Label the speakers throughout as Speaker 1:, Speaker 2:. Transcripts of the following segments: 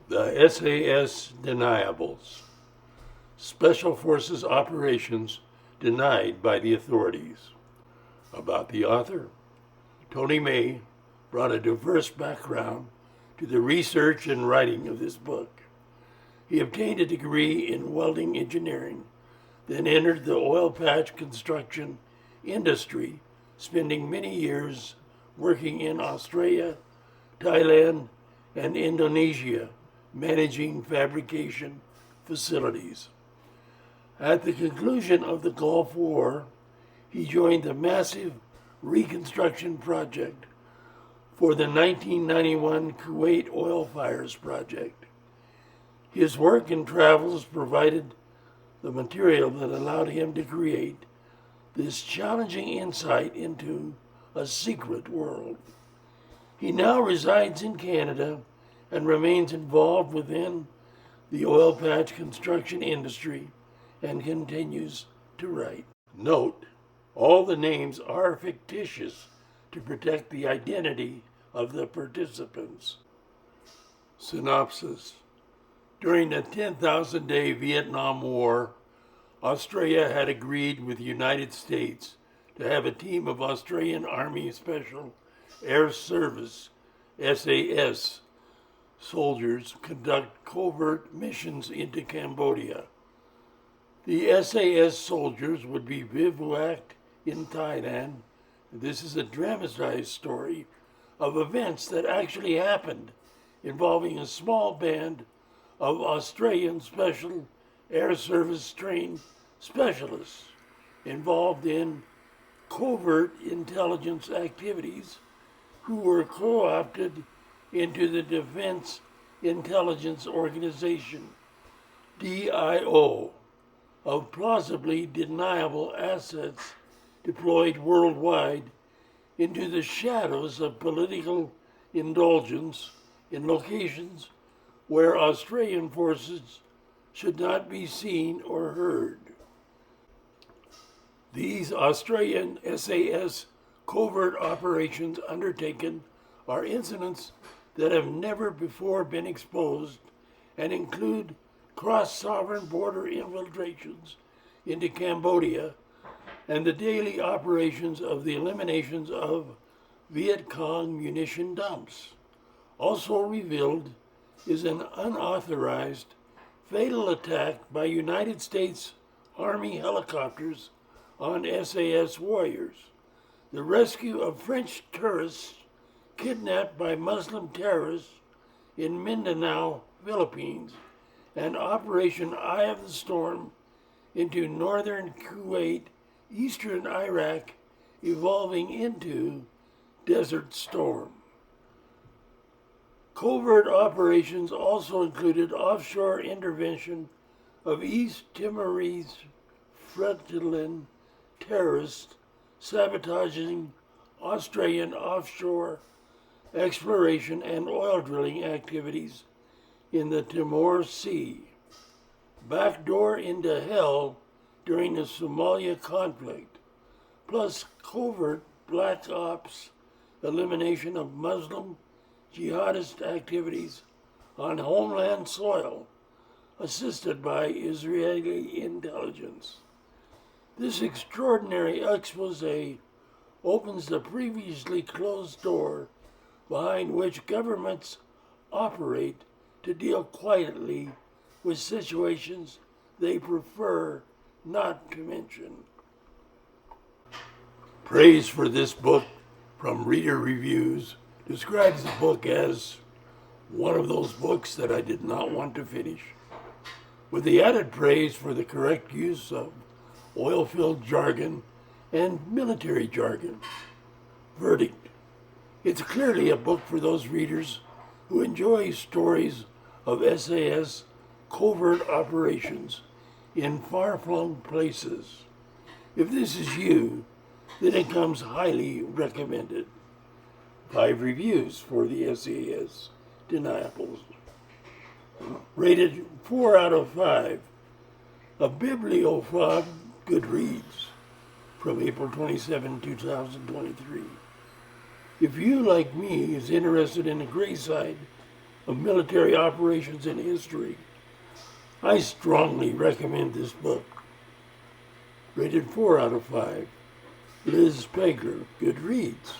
Speaker 1: The SAS Deniables. Special Forces operations denied by the authorities. About the author. Tony May brought a diverse background to the research and writing of this book. He obtained a degree in welding engineering, then entered the oil patch construction industry, spending many years working in Australia, Thailand, and Indonesia, managing fabrication facilities. At the conclusion of the Gulf War, he joined the massive reconstruction project for the 1991 Kuwait oil fires project. His work and travels provided the material that allowed him to create this challenging insight into a secret world. He now resides in Canada and remains involved within the oil patch construction industry and continues to write. Note, all the names are fictitious to protect the identity of the participants. Synopsis. During the 10,000-day Vietnam War, Australia had agreed with the United States to have a team of Australian Army Special Air Service, SAS, soldiers conduct covert missions into Cambodia. The SAS soldiers would be bivouacked in Thailand. This is a dramatized story of events that actually happened involving a small band of Australian Special Air Service trained specialists involved in covert intelligence activities who were co-opted into the Defense Intelligence Organization, DIO, of plausibly deniable assets deployed worldwide into the shadows of political indulgence in locations where Australian forces should not be seen or heard. These Australian SAS covert operations undertaken are incidents that have never before been exposed and include cross-sovereign border infiltrations into Cambodia and the daily operations of the eliminations of Viet Cong munition dumps. Also revealed is an unauthorized fatal attack by United States Army helicopters on SAS warriors, the rescue of French tourists kidnapped by Muslim terrorists in Mindanao, Philippines, and Operation Eye of the Storm into northern Kuwait, eastern Iraq, evolving into Desert Storm. Covert operations also included offshore intervention of East Timorese Fretilin terrorists sabotaging Australian offshore exploration and oil drilling activities in the Timor Sea. Backdoor into hell during the Somalia conflict, plus covert black ops elimination of Muslim jihadist activities on homeland soil, assisted by Israeli intelligence. This extraordinary expose opens the previously closed door behind which governments operate to deal quietly with situations they prefer not to mention. Praise for this book from Reader Reviews describes the book as one of those books that I did not want to finish, with the added praise for the correct use of oil-filled jargon and military jargon. Verdict: it's clearly a book for those readers who enjoy stories of SAS covert operations in far-flung places. If this is you, then it comes highly recommended. 5 reviews for the SAS Deniables. Rated 4 out of 5. A bibliophile Goodreads from April 27, 2023. If you, like me, is interested in the gray side of military operations in history. I strongly recommend this book. Rated 4 out of 5. Liz Pegler, Goodreads,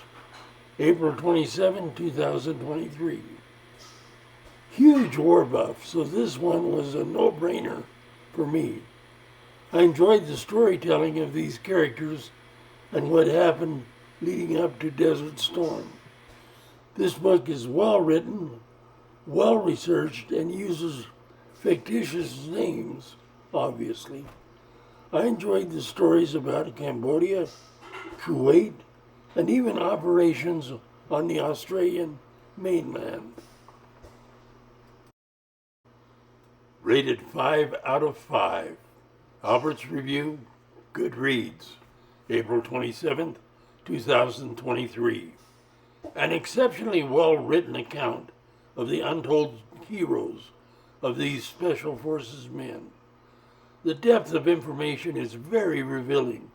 Speaker 1: April 27, 2023. Huge war buff, so this one was a no-brainer for me. I enjoyed the storytelling of these characters and what happened leading up to Desert Storm. This book is well written, well researched, and uses fictitious names, obviously. I enjoyed the stories about Cambodia, Kuwait, and even operations on the Australian mainland. Rated 5 out of 5. Albert's Review, Goodreads, April 27th, 2023. An exceptionally well-written account of the untold heroes of these Special Forces men. The depth of information is very revealing,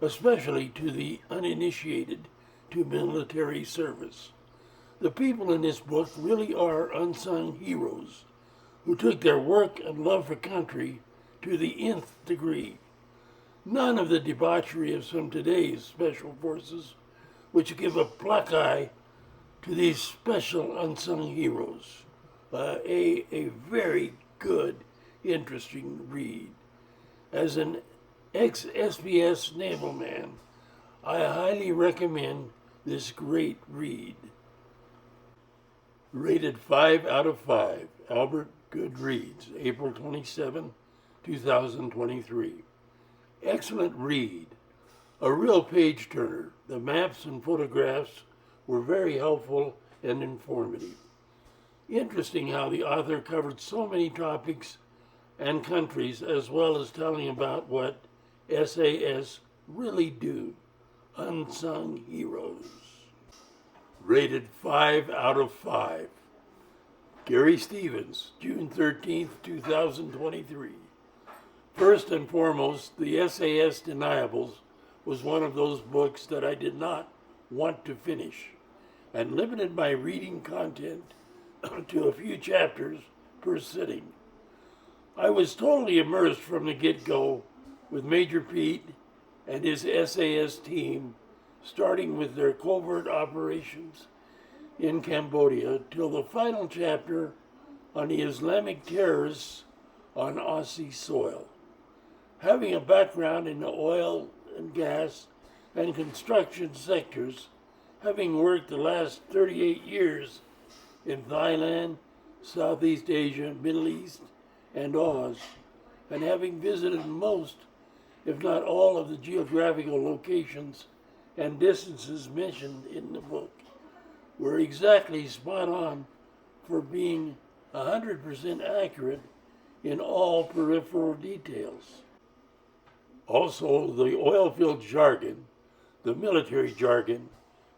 Speaker 1: especially to the uninitiated to military service. The people in this book really are unsung heroes who took their work and love for country to the nth degree. None of the debauchery of some today's special forces, which give a black eye to these special unsung heroes. A very good, interesting read. As an ex-SBS naval man, I highly recommend this great read. Rated 5 out of 5. Albert Goodreads, April 27, 2023. Excellent read. A real page turner. The maps and photographs were very helpful and informative. Interesting how the author covered so many topics and countries, as well as telling about what SAS really do. Unsung heroes. Rated 5 out of 5. Gary Stevens, June 13th, 2023. First and foremost, the SAS Deniables was one of those books that I did not want to finish and limited my reading content to a few chapters per sitting. I was totally immersed from the get-go with Major Pete and his SAS team, starting with their covert operations in Cambodia till the final chapter on the Islamic terrorists on Aussie soil. Having a background in the oil and gas and construction sectors, having worked the last 38 years in Thailand, Southeast Asia, Middle East, and Oz, and having visited most, if not all, of the geographical locations and distances mentioned in the book, were exactly spot on for being 100% accurate in all peripheral details. Also, the oil field jargon, the military jargon,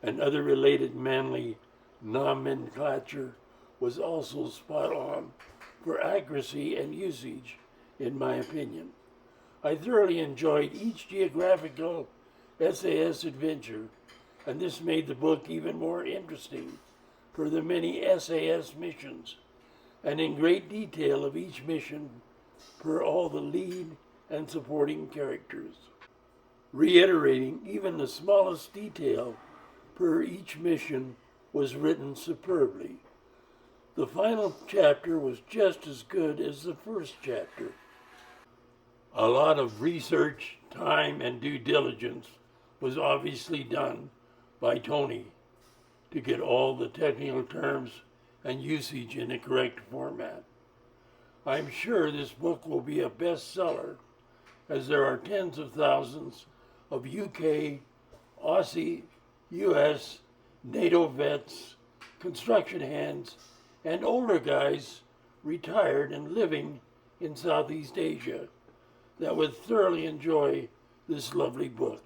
Speaker 1: and other related manly nomenclature was also spot on for accuracy and usage, in my opinion. I thoroughly enjoyed each geographical SAS adventure, and this made the book even more interesting for the many SAS missions, and in great detail of each mission per all the lead and supporting characters, reiterating even the smallest detail per each mission was written superbly. The final chapter was just as good as the first chapter. A lot of research, time, and due diligence was obviously done by Tony to get all the technical terms and usage in the correct format. I'm sure this book will be a bestseller, as there are tens of thousands of UK, Aussie, US, NATO vets, construction hands, and older guys retired and living in Southeast Asia that would thoroughly enjoy this lovely book.